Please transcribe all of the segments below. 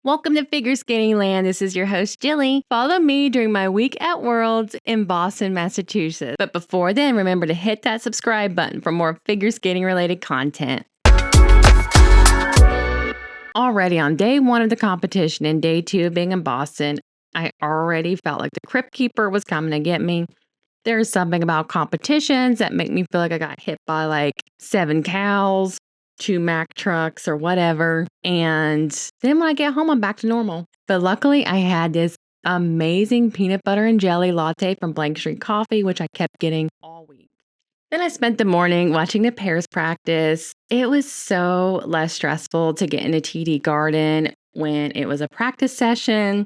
Welcome to Figure Skating Land. This is your host, Jilly. Follow me during my week at Worlds in Boston, Massachusetts. But before then, remember to hit that subscribe button for more figure skating related content. Already on day one of the competition and day two of being in Boston, I already felt like the crypt keeper was coming to get me. There's something about competitions that make me feel like I got hit by like 7 cows, 2 Mack trucks or whatever. And then when I get home, I'm back to normal. But luckily, I had this amazing peanut butter and jelly latte from Blank Street Coffee, which I kept getting all week. Then I spent the morning watching the pairs practice. It was so less stressful to get into TD Garden when it was a practice session.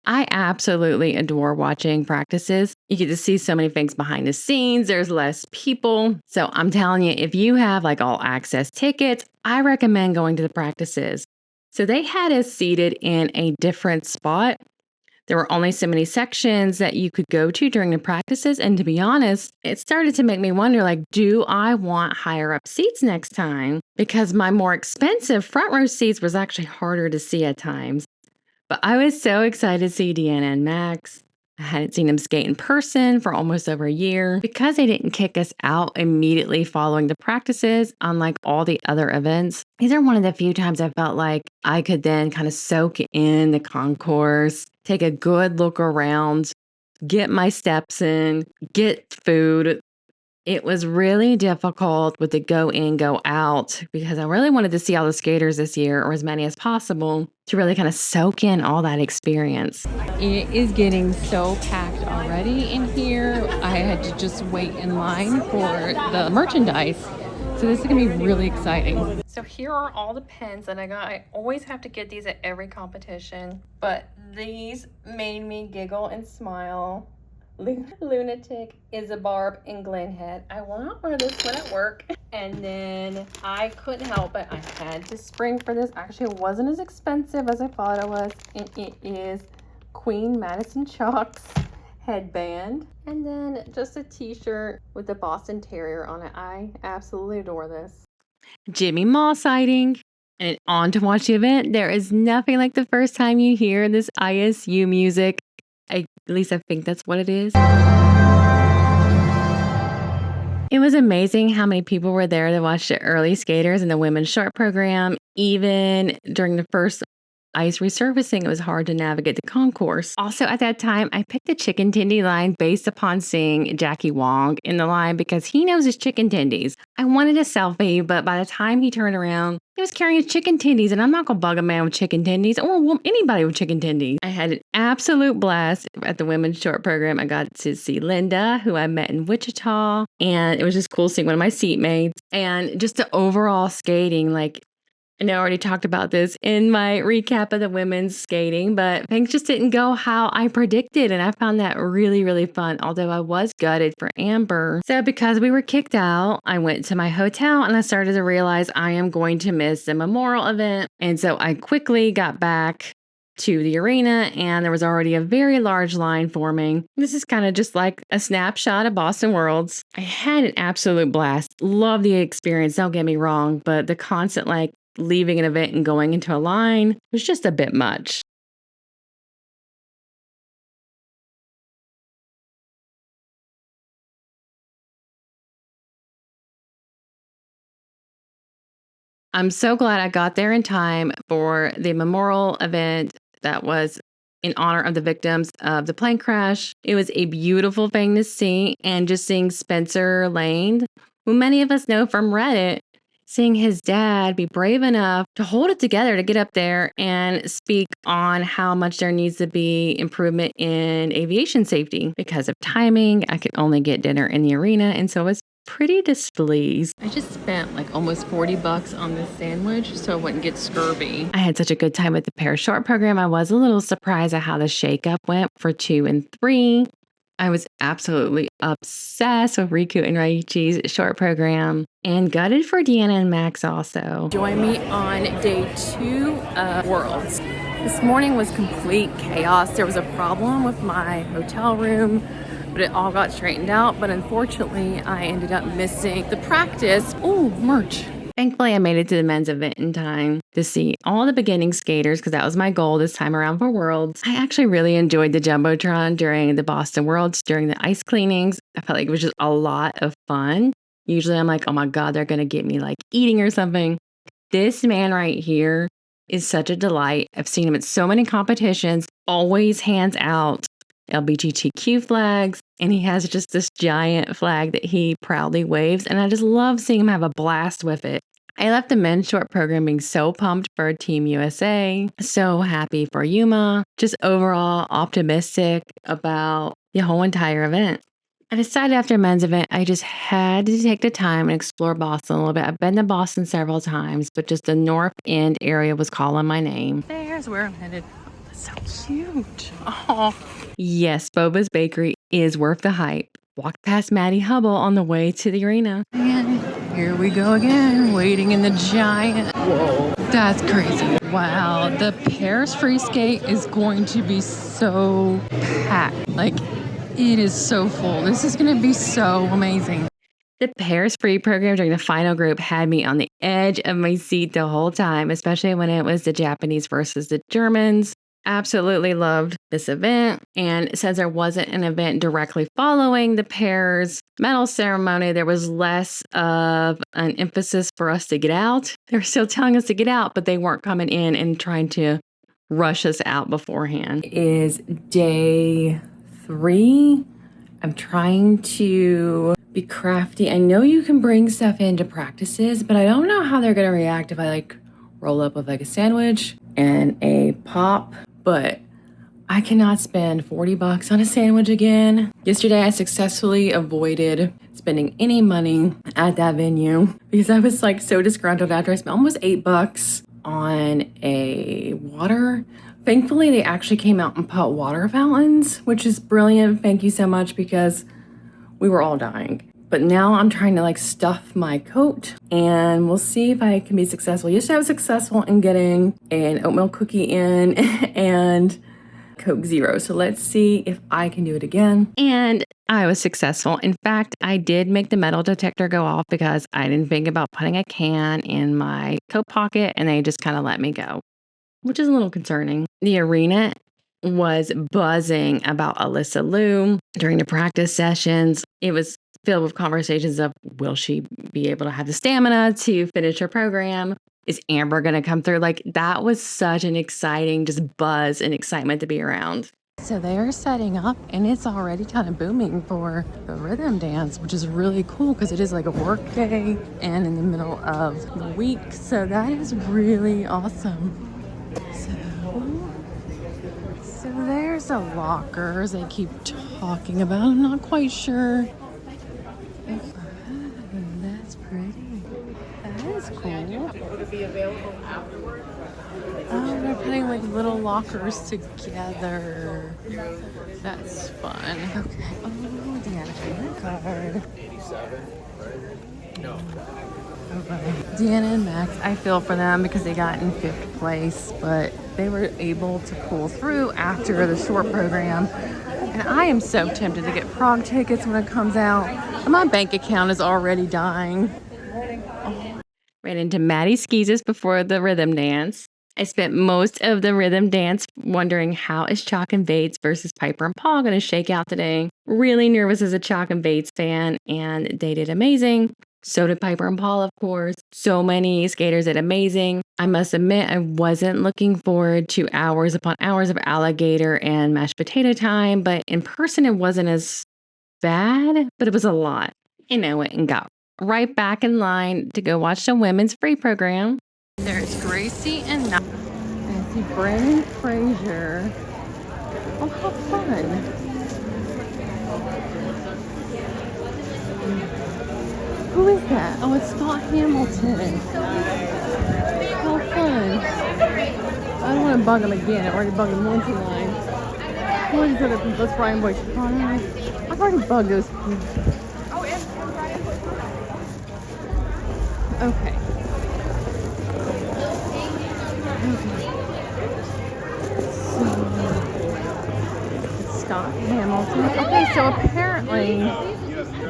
I absolutely adore watching practices. You get to see so many things behind the scenes. There's less people. So I'm telling you, if you have like all access tickets, I recommend going to the practices. So they had us seated in a different spot. There were only so many sections that you could go to during the practices. And to be honest, it started to make me wonder, like, do I want higher up seats next time? Because my more expensive front row seats was actually harder to see at times. But I was so excited to see Deanna and Max. I hadn't seen them skate in person for almost over a year. Because they didn't kick us out immediately following the practices, unlike all the other events, these are one of the few times I felt like I could then kind of soak in the concourse, take a good look around, get my steps in, get food. It was really difficult with the go in, go out because I really wanted to see all the skaters this year, or as many as possible, to really kind of soak in all that experience. It is getting so packed already in here. I had to just wait in line for the merchandise. So this is gonna be really exciting. So here are all the pens that I got. I always have to get these at every competition, but these made me giggle and smile. Lunatic, Isabarb, and Glenhead. I will not wear this one at work. And then I couldn't help it. I had to spring for this. Actually, it wasn't as expensive as I thought it was. And it is Queen Madison Chalk's headband. And then just a t-shirt with the Boston Terrier on it. I absolutely adore this. Jimmy Mall sighting. And on to watch the event. There is nothing like the first time you hear this ISU music. At least I think that's what it is. It was amazing how many people were there to watch the early skaters in the women's short program. Even during the first ice resurfacing, it was hard to navigate the concourse. Also at that time, I picked the chicken tendy line based upon seeing Jackie Wong in the line because he knows his chicken tendies. I wanted a selfie, but by the time he turned around, he was carrying his chicken tendies, and I'm not gonna bug a man with chicken tendies or anybody with chicken tendies. I had an absolute blast at the women's short program. I got to see Linda, who I met in Wichita, and it was just cool seeing one of my seatmates. And just the overall skating, like, and I already talked about this in my recap of the women's skating, but things just didn't go how I predicted. And I found that really, really fun, although I was gutted for Amber. So because we were kicked out, I went to my hotel and I started to realize I am going to miss the memorial event. And so I quickly got back to the arena and there was already a very large line forming. This is kind of just like a snapshot of Boston Worlds. I had an absolute blast. Love the experience, don't get me wrong, but the constant like leaving an event and going into a line was just a bit much. I'm so glad I got there in time for the memorial event that was in honor of the victims of the plane crash. It was a beautiful thing to see, and just seeing Spencer Lane, who many of us know from Reddit, seeing his dad be brave enough to hold it together to get up there and speak on how much there needs to be improvement in aviation safety. Because of timing, I could only get dinner in the arena, and so I was pretty displeased. I just spent like almost $40 on this sandwich so I wouldn't get scurvy. I had such a good time with the pair short program. I was a little surprised at how the shakeup went for 2 and 3. I was absolutely obsessed with Riku and Raichi's short program and gutted for Deanna and Max also. Join me on day 2 of Worlds. This morning was complete chaos. There was a problem with my hotel room, but it all got straightened out. But unfortunately, I ended up missing the practice. Oh, merch. Thankfully, I made it to the men's event in time to see all the beginning skaters because that was my goal this time around for Worlds. I actually really enjoyed the Jumbotron during the Boston Worlds, during the ice cleanings. I felt like it was just a lot of fun. Usually I'm like, oh my God, they're going to get me like eating or something. This man right here is such a delight. I've seen him at so many competitions, always hands out LGBTQ flags, and he has just this giant flag that he proudly waves, and I just love seeing him have a blast with it. I left the men's short program being so pumped for Team USA, so happy for Yuma, just overall optimistic about the whole entire event. I decided after a men's event, I just had to take the time and explore Boston a little bit. I've been to Boston several times, but just the North End area was calling my name. There's where I'm headed. So cute. Oh. Yes, Boba's Bakery is worth the hype. Walked past Maddie Hubble on the way to the arena. And here we go again, waiting in the giant. Whoa, that's crazy. Wow, the Paris free skate is going to be so packed. Like, it is so full. This is going to be so amazing. The Paris free program during the final group had me on the edge of my seat the whole time, especially when it was the Japanese versus the Germans. Absolutely loved this event. And since there wasn't an event directly following the pairs medal ceremony, there was less of an emphasis for us to get out. They were still telling us to get out, but they weren't coming in and trying to rush us out beforehand. It is day 3. I'm trying to be crafty. I know you can bring stuff into practices, but I don't know how they're going to react if I like roll up with like a sandwich and a pop. But I cannot spend $40 on a sandwich again. Yesterday, I successfully avoided spending any money at that venue because I was like so disgruntled after I spent almost $8 on a water. Thankfully, they actually came out and put water fountains, which is brilliant. Thank you so much because we were all dying. But now I'm trying to like stuff my coat and we'll see if I can be successful. Yesterday I was successful in getting an oatmeal cookie in and Coke Zero. So let's see if I can do it again. And I was successful. In fact, I did make the metal detector go off because I didn't think about putting a can in my coat pocket and they just kind of let me go, which is a little concerning. The arena was buzzing about Alyssa Liu during the practice sessions. It was filled with conversations of, will she be able to have the stamina to finish her program? Is Amber going to come through? Like, that was such an exciting just buzz and excitement to be around. So they are setting up and it's already kind of booming for the rhythm dance, which is really cool because it is like a work day and in the middle of the week. So that is really awesome. So there's the lockers they keep talking about. I'm not quite sure. That's pretty. That is cool. Would it be available afterward? Oh, they're putting like little lockers together. That's fun. Okay. Oh, Deanna, my card. 87, right? No. Okay. Deanna and Max, I feel for them because they got in 5th place, but they were able to pull through after the short program. And I am so tempted to get Prague tickets when it comes out. My bank account is already dying. Oh. Ran into Maddie Skeezes before the rhythm dance. I spent most of the rhythm dance wondering how is Chalk and Bates versus Piper and Paul going to shake out today. Really nervous as a Chalk and Bates fan, and they did amazing. So did Piper and Paul, of course. So many skaters did amazing. I must admit, I wasn't looking forward to hours upon hours of alligator and mashed potato time, but in person it wasn't as bad, but it was a lot. And I went and got right back in line to go watch the women's free program. There's Gracie and I see Brandon Frazier. Oh, how fun. Who is that? Oh, it's Scott Hamilton. How fun. I don't want to bug him again. I already bugged him once in line. Who are these other people? That's Brian Boyce. I've already bugged those people. Okay. So, Scott Hamilton. Okay, so apparently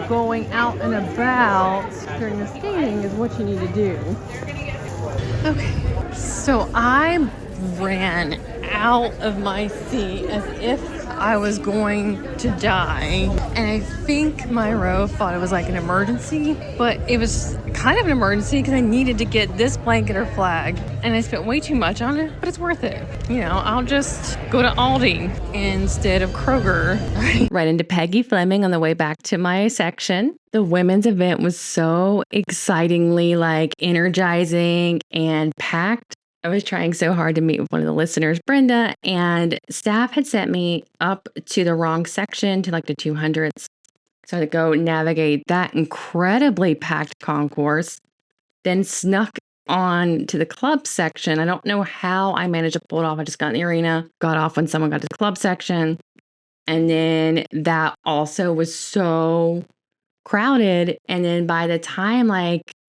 going out and about during the skating is what you need to do. Okay, so I ran out of my seat as if I was going to die, and I think my row thought it was like an emergency, but it was kind of an emergency because I needed to get this blanket or flag, and I spent way too much on it, but it's worth it. You know, I'll just go to Aldi instead of Kroger. Right into Peggy Fleming on the way back to my section. The women's event was so excitingly energizing and packed. I was trying so hard to meet with one of the listeners, Brenda, and staff had sent me up to the wrong section to the 200s. So I had to go navigate that incredibly packed concourse, then snuck on to the club section. I don't know how I managed to pull it off. I just got in the arena, got off when someone got to the club section. And then that also was so crowded. And then by the time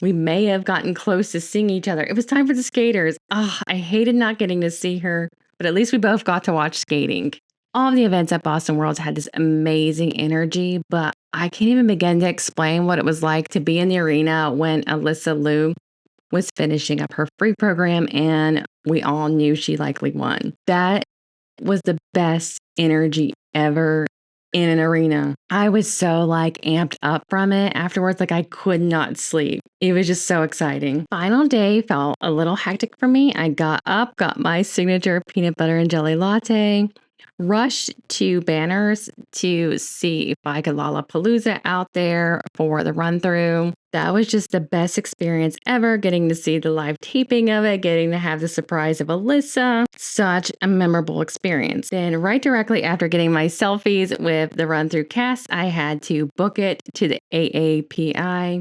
we may have gotten close to seeing each other, it was time for the skaters. I hated not getting to see her, but at least we both got to watch skating. All of the events at Boston Worlds had this amazing energy, but I can't even begin to explain what it was like to be in the arena when Alyssa Liu was finishing up her free program and we all knew she likely won. That was the best energy ever in an arena. I was so amped up from it afterwards. I could not sleep. It was just so exciting. Final day felt a little hectic for me. I got up, got my signature peanut butter and jelly latte, rushed to Banners to see if I could Lollapalooza out there for the run through. That was just the best experience ever, getting to see the live taping of it, getting to have the surprise of Alyssa. Such a memorable experience. Then right directly after getting my selfies with the run through cast, I had to book it to the AAPI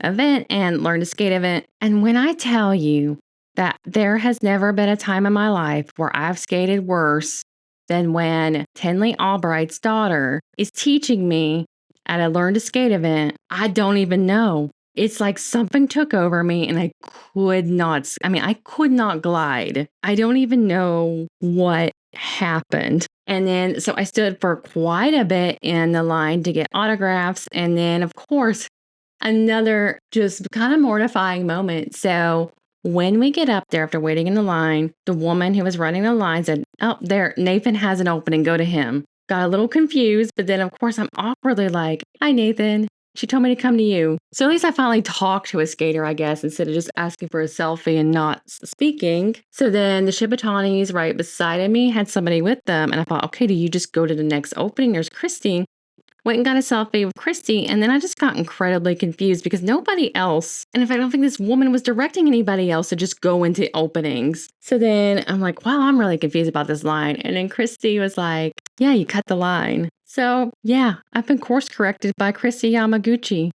event and Learn to Skate event. And when I tell you that there has never been a time in my life where I've skated worse than when Tinley Albright's daughter is teaching me at a Learn to Skate event, I don't even know. It's like something took over me and I could not glide. I don't even know what happened. And then, so I stood for quite a bit in the line to get autographs. And then, of course, another just kind of mortifying moment. So when we get up there after waiting in the line, the woman who was running the line said, "Oh, there, Nathan has an opening, go to him." Got a little confused, but then of course I'm awkwardly like, "Hi, Nathan. She told me to come to you." So at least I finally talked to a skater, I guess, instead of just asking for a selfie and not speaking. So then the Shibatanis right beside me had somebody with them. And I thought, okay, do you just go to the next opening? There's Kristi. Went and got a selfie with Kristi, and then I just got incredibly confused because nobody else, and in fact, I don't think this woman was directing anybody else to just go into openings. So then I'm like, wow, I'm really confused about this line. And then Kristi was like, yeah, you cut the line. So yeah, I've been course corrected by Kristi Yamaguchi.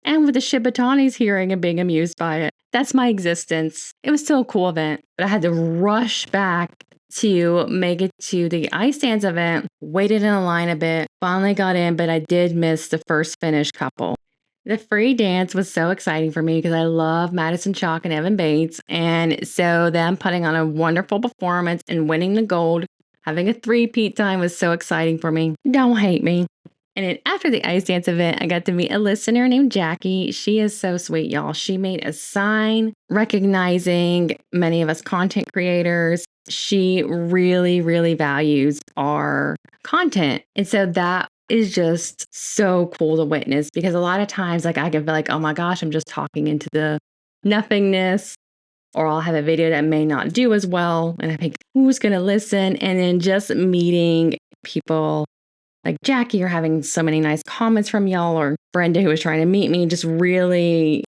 And with the Shibatanis hearing and being amused by it. That's my existence. It was still a cool event, but I had to rush back to make it to the ice dance event, waited in a line a bit, finally got in, but I did miss the first finish couple. The free dance was so exciting for me because I love Madison Chalk and Evan Bates, and so them putting on a wonderful performance and winning the gold, having a three-peat time was so exciting for me. Don't hate me. And then after the ice dance event, I got to meet a listener named Jackie. She is so sweet, y'all. She made a sign recognizing many of us content creators. She really, really values our content. And so that is just so cool to witness because a lot of times I can feel like, oh my gosh, I'm just talking into the nothingness, or I'll have a video that may not do as well. And I think, who's going to listen? And then just meeting people like Jackie or having so many nice comments from y'all, or Brenda who was trying to meet me, just really,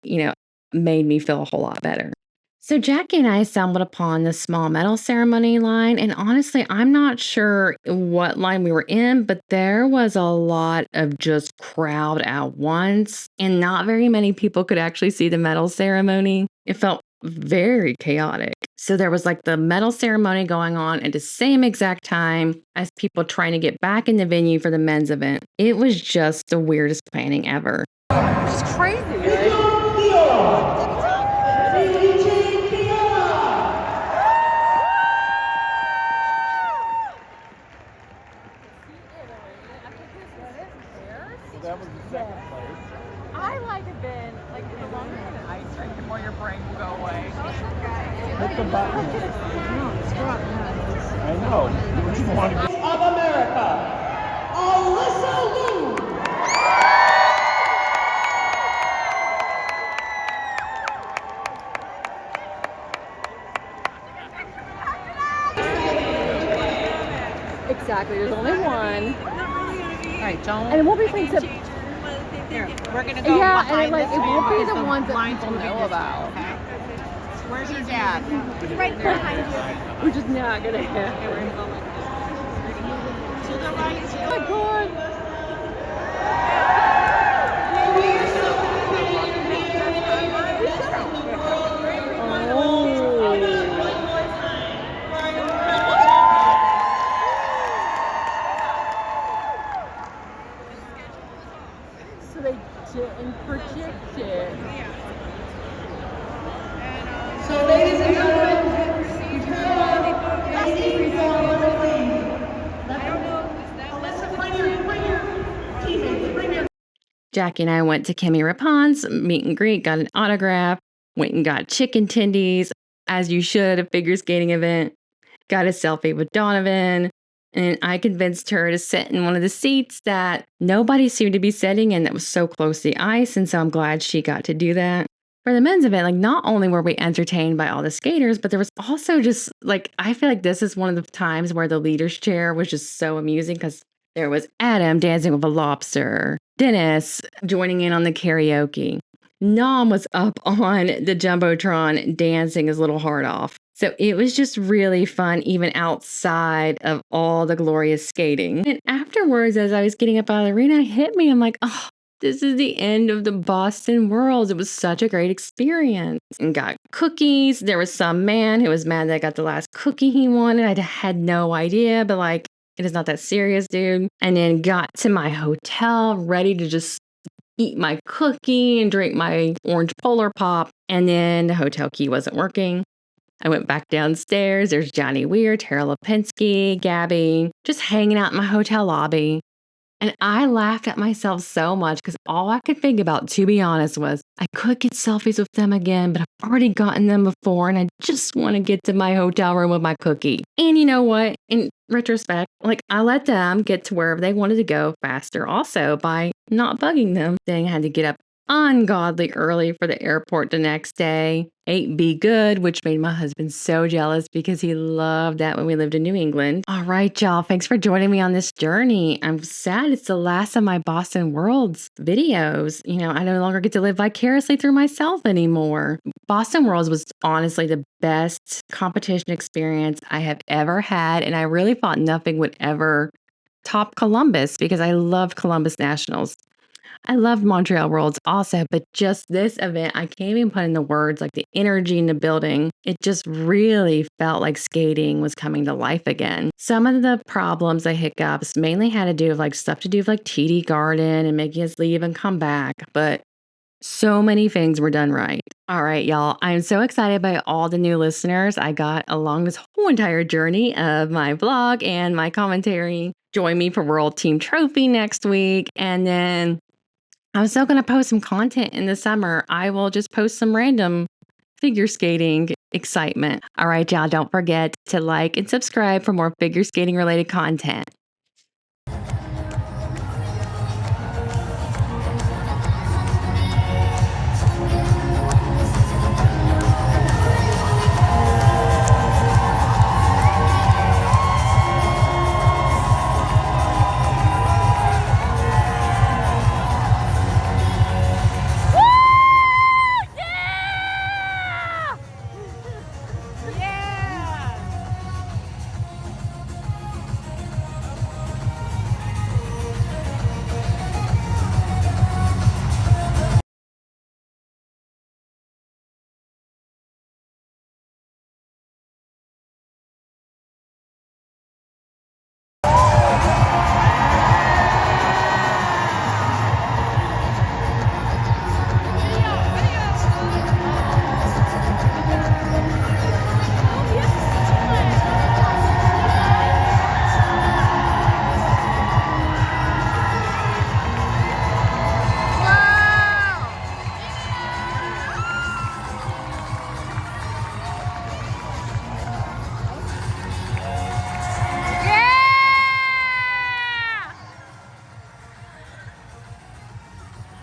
made me feel a whole lot better. So Jackie and I stumbled upon the small medal ceremony line, and honestly, I'm not sure what line we were in, but there was a lot of just crowd at once, and not very many people could actually see the medal ceremony. It felt very chaotic. So there was the medal ceremony going on at the same exact time as people trying to get back in the venue for the men's event. It was just the weirdest planning ever. It's crazy, right? that was the second place. I like have been like the longer you have an ice rink, the more your brain will go away. Hit the button. I know. You want to get Of America, Alyssa Liu. Exactly. There's only one. All right, don't. And it won't be things that. Here, we're gonna go Yeah, behind and like this it won't be because the ones that lines people will be know this way, about. okay? Where's your dad? Right behind you. We're just not gonna hit. Okay, we're gonna go like this. To the right. Oh my god. So they didn't predict it. So, ladies and gentlemen, best freestyle winner lead. Alyssa, bring your Jackie and I went to Kimmy Rapon's meet and greet, got an autograph, went and got chicken tendies, as you should at a figure skating event, got a selfie with Donovan, and I convinced her to sit in one of the seats that nobody seemed to be sitting in that was so close to the ice, and so I'm glad she got to do that. For the men's event, like not only were we entertained by all the skaters, but there was also just like, I feel like this is one of the times where the leader's chair was just so amusing because there was Adam dancing with a lobster, Dennis joining in on the karaoke. Nam was up on the Jumbotron dancing his little heart off. So it was just really fun, even outside of all the glorious skating. And afterwards, as I was getting up out of the arena, it hit me. I'm like, oh, this is the end of the Boston Worlds. It was such a great experience. And got cookies. There was some man who was mad that I got the last cookie he wanted. I had no idea, but like, it is not that serious, dude. And then got to my hotel, ready to just eat my cookie and drink my orange Polar Pop. And then the hotel key wasn't working. I went back downstairs. There's Johnny Weir, Tara Lipinski, Gabby, just hanging out in my hotel lobby. And I laughed at myself so much because all I could think about, to be honest, was I could get selfies with them again, but I've already gotten them before and I just want to get to my hotel room with my cookie. And you know what? In retrospect, like I let them get to wherever they wanted to go faster also by not bugging them. Saying I had to get up ungodly early for the airport the next day. Ate Be Good, which made my husband so jealous because he loved that when we lived in New England. All right, y'all. Thanks for joining me on this journey. I'm sad it's the last of my Boston Worlds videos. You know, I no longer get to live vicariously through myself anymore. Boston Worlds was honestly the best competition experience I have ever had. And I really thought nothing would ever top Columbus because I loved Columbus Nationals. I loved Montreal Worlds also, but just this event, I can't even put in the words, like the energy in the building. It just really felt like skating was coming to life again. Some of the problems, the hiccups, mainly had to do with like stuff to do with like TD Garden and making us leave and come back, but so many things were done right. All right, y'all. I'm so excited by all the new listeners I got along this whole entire journey of my vlog and my commentary. Join me for World Team Trophy next week, and then I'm still going to post some content in the summer. I will just post some random figure skating excitement. All right, y'all, don't forget to like and subscribe for more figure skating related content.